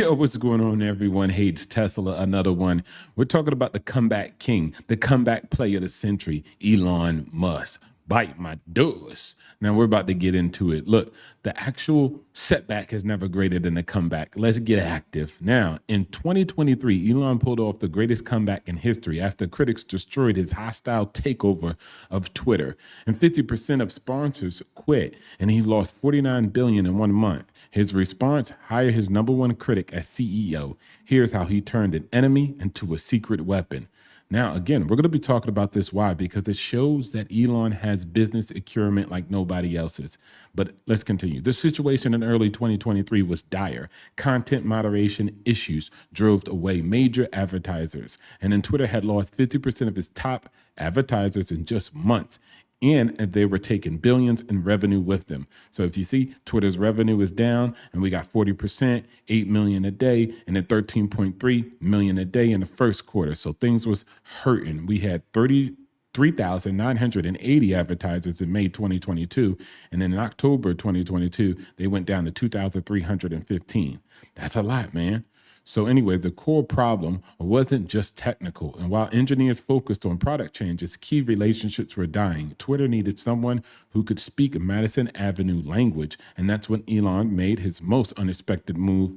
Yo, what's going on, everyone? Hates Tesla, another one. We're talking about the comeback king, the comeback player of the century, Elon Musk. Bite my dust. Now we're about to get into it. Look, the actual setback is never greater than the comeback. Let's get active. Now, in 2023, Elon pulled off the greatest comeback in history after critics destroyed his hostile takeover of Twitter. And 50% of sponsors quit, and he lost 49 billion in 1 month. His response: hire his number one critic as CEO. Here's how he turned an enemy into a secret weapon. Now, again, we're going to be talking about this. Why? Because it shows that Elon has business acumen like nobody else's. But let's continue. The situation in early 2023 was dire. Content moderation issues drove away major advertisers. And then Twitter had lost 50% of its top advertisers in just months. And they were taking billions in revenue with them. So if you see, Twitter's revenue is down, and we got 40%, 8 million a day, and then 13.3 million a day in the first quarter. So things was hurting. We had 33,980 advertisers in May 2022. And then in October 2022, they went down to 2,315. That's a lot, man. So anyway, the core problem wasn't just technical. And while engineers focused on product changes, key relationships were dying. Twitter needed someone who could speak Madison Avenue language. And that's when Elon made his most unexpected move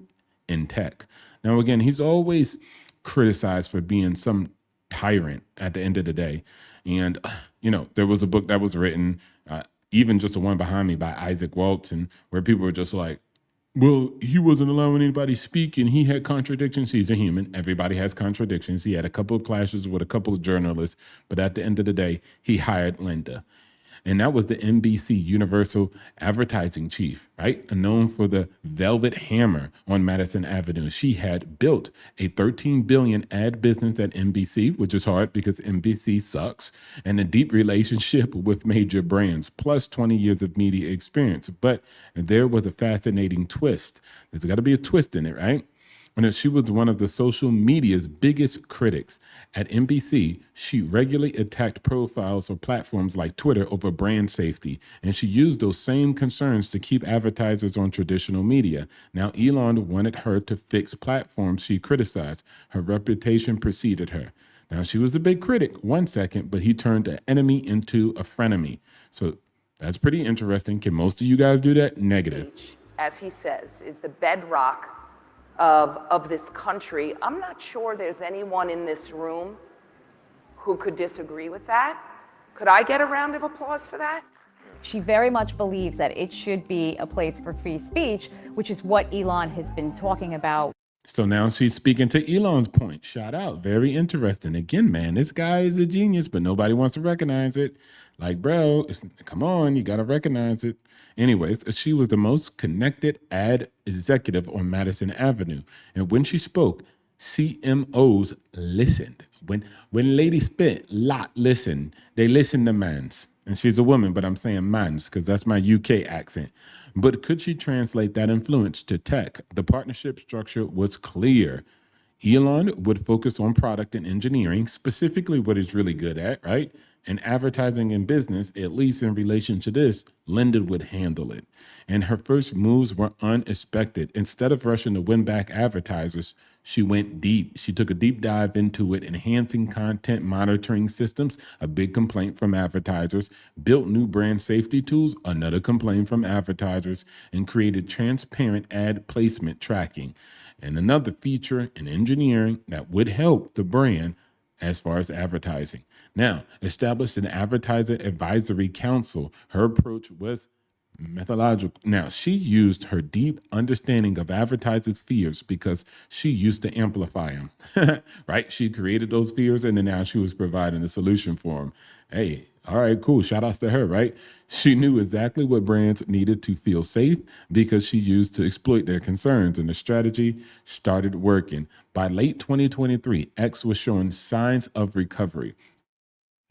in tech. Now, again, he's always criticized for being some tyrant at the end of the day. And, there was a book that was written, even just the one behind me by Isaac Walton, where people were just like, well, he wasn't allowing anybody to speak, and he had contradictions. He's a human. Everybody has contradictions. He had a couple of clashes with a couple of journalists, but at the end of the day, he hired Linda. And that was the NBC Universal advertising chief, right? And known for the velvet hammer on Madison Avenue. She had built a 13 billion ad business at NBC, which is hard because NBC sucks, and a deep relationship with major brands, plus 20 years of media experience. But there was a fascinating twist. There's got to be a twist in it, right? And she was one of the social media's biggest critics. At NBC, she regularly attacked profiles or platforms like Twitter over brand safety, and she used those same concerns to keep advertisers on traditional media. Now, Elon wanted her to fix platforms she criticized. Her reputation preceded her. Now, she was a big critic 1 second, but he turned an enemy into a frenemy. So that's pretty interesting. Can most of you guys do that? Negative. As he says, is the bedrock of this country. I'm not sure there's anyone in this room who could disagree with that. Could I get a round of applause for that? She very much believes that it should be a place for free speech, which is what Elon has been talking about. So now she's speaking to Elon's point. Shout out. Very interesting. Again, man, this guy is a genius, but nobody wants to recognize it. Like, bro, come on, you got to recognize it. Anyways, she was the most connected ad executive on Madison Avenue. And when she spoke, CMOs listened. When Lady Spit lot listened, they listened to mans. And she's a woman, but I'm saying mans because that's my UK accent. But could she translate that influence to tech? The partnership structure was clear. Elon would focus on product and engineering, specifically what he's really good at, right? And advertising and business, at least in relation to this, Linda would handle it. And her first moves were unexpected. Instead of rushing to win back advertisers, she went deep. She took a deep dive into it, enhancing content monitoring systems, a big complaint from advertisers, built new brand safety tools, another complaint from advertisers, and created transparent ad placement tracking. And another feature in engineering that would help the brand as far as advertising. Now, established an advertiser advisory council. Her approach was methodological. Now, she used her deep understanding of advertisers' fears because she used to amplify them, right? She created those fears, and then now she was providing a solution for them. Hey, all right, cool. Shout outs to her, right? She knew exactly what brands needed to feel safe because she used to exploit their concerns, and the strategy started working. By late 2023, X was showing signs of recovery.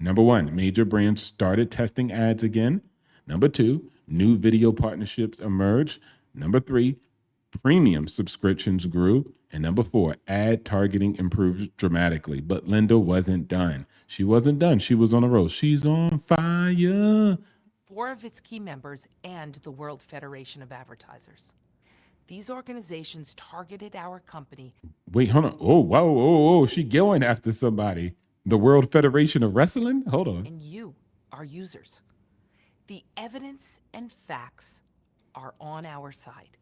Number one, major brands started testing ads again. Number two, new video partnerships emerged. Number three, premium subscriptions grew. And number four, ad targeting improved dramatically. But Linda wasn't done. She wasn't done. She was on a roll. She's on fire. 4 of its key members and the World Federation of Advertisers. These organizations targeted our company. Wait, hold on. Oh, whoa, oh, she going after somebody. The World Federation of Wrestling? Hold on. And you, our users. The evidence and facts are on our side.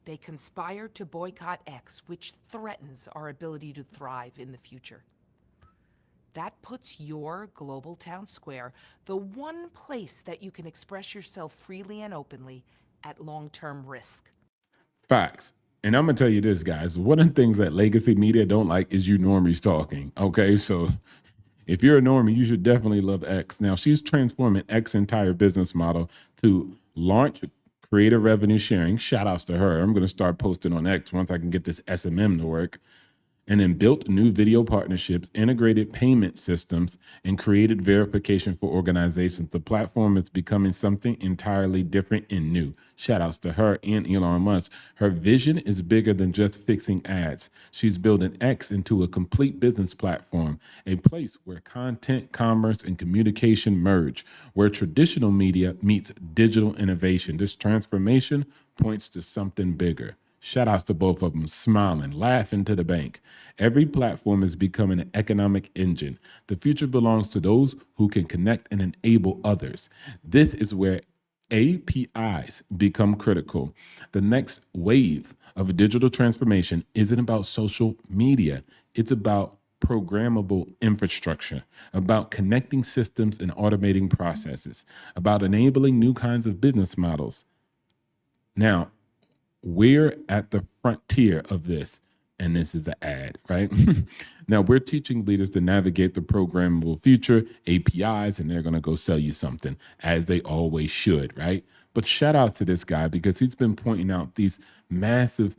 They conspired to boycott X, which threatens our ability to thrive in the future. That puts your global town square, the one place that you can express yourself freely and openly, at long-term risk. Facts. And I'm gonna tell you this, guys. One of the things that legacy media don't like is you normies talking. Okay, so if you're a normie, you should definitely love X. Now she's transforming X's entire business model to launch creative revenue sharing. Shout outs to her. I'm gonna start posting on X once I can get this SMM to work. And then built new video partnerships, integrated payment systems, and created verification for organizations. The platform is becoming something entirely different and new. Shout outs to her and Elon Musk. Her vision is bigger than just fixing ads. She's building X into a complete business platform, a place where content, commerce, and communication merge, where traditional media meets digital innovation. This transformation points to something bigger. Shout outs to both of them, smiling, laughing to the bank. Every platform is becoming an economic engine. The future belongs to those who can connect and enable others. This is where APIs become critical. The next wave of digital transformation isn't about social media, it's about programmable infrastructure, about connecting systems and automating processes, about enabling new kinds of business models. Now, we're at the frontier of this, and this is an ad, right? Now, we're teaching leaders to navigate the programmable future, APIs, and they're going to go sell you something, as they always should, right? But shout out to this guy because he's been pointing out these massive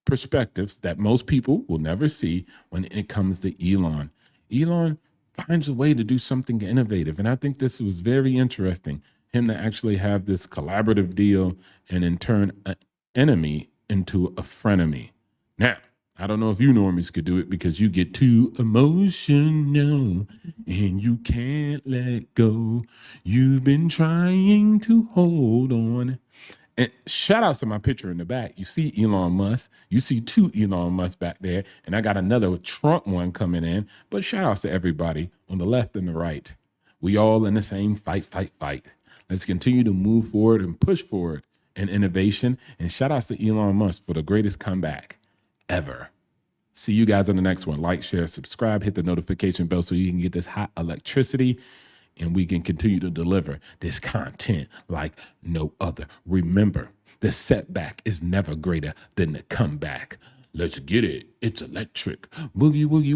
perspectives that most people will never see when it comes to Elon. Elon finds a way to do something innovative, and I think this was very interesting. Him to actually have this collaborative deal and in turn an enemy into a frenemy. Now, I don't know if you normies could do it because you get too emotional and you can't let go. You've been trying to hold on. And shout out to my picture in the back. You see Elon Musk. You see two Elon Musk back there. And I got another Trump one coming in. But shout outs to everybody on the left and the right. We all in the same fight. Let's continue to move forward and push forward in innovation. And shout outs to Elon Musk for the greatest comeback ever. See you guys on the next one. Like, share, subscribe, hit the notification bell so you can get this hot electricity and we can continue to deliver this content like no other. Remember, the setback is never greater than the comeback. Let's get it. It's electric. Boogie, woogie, woogie.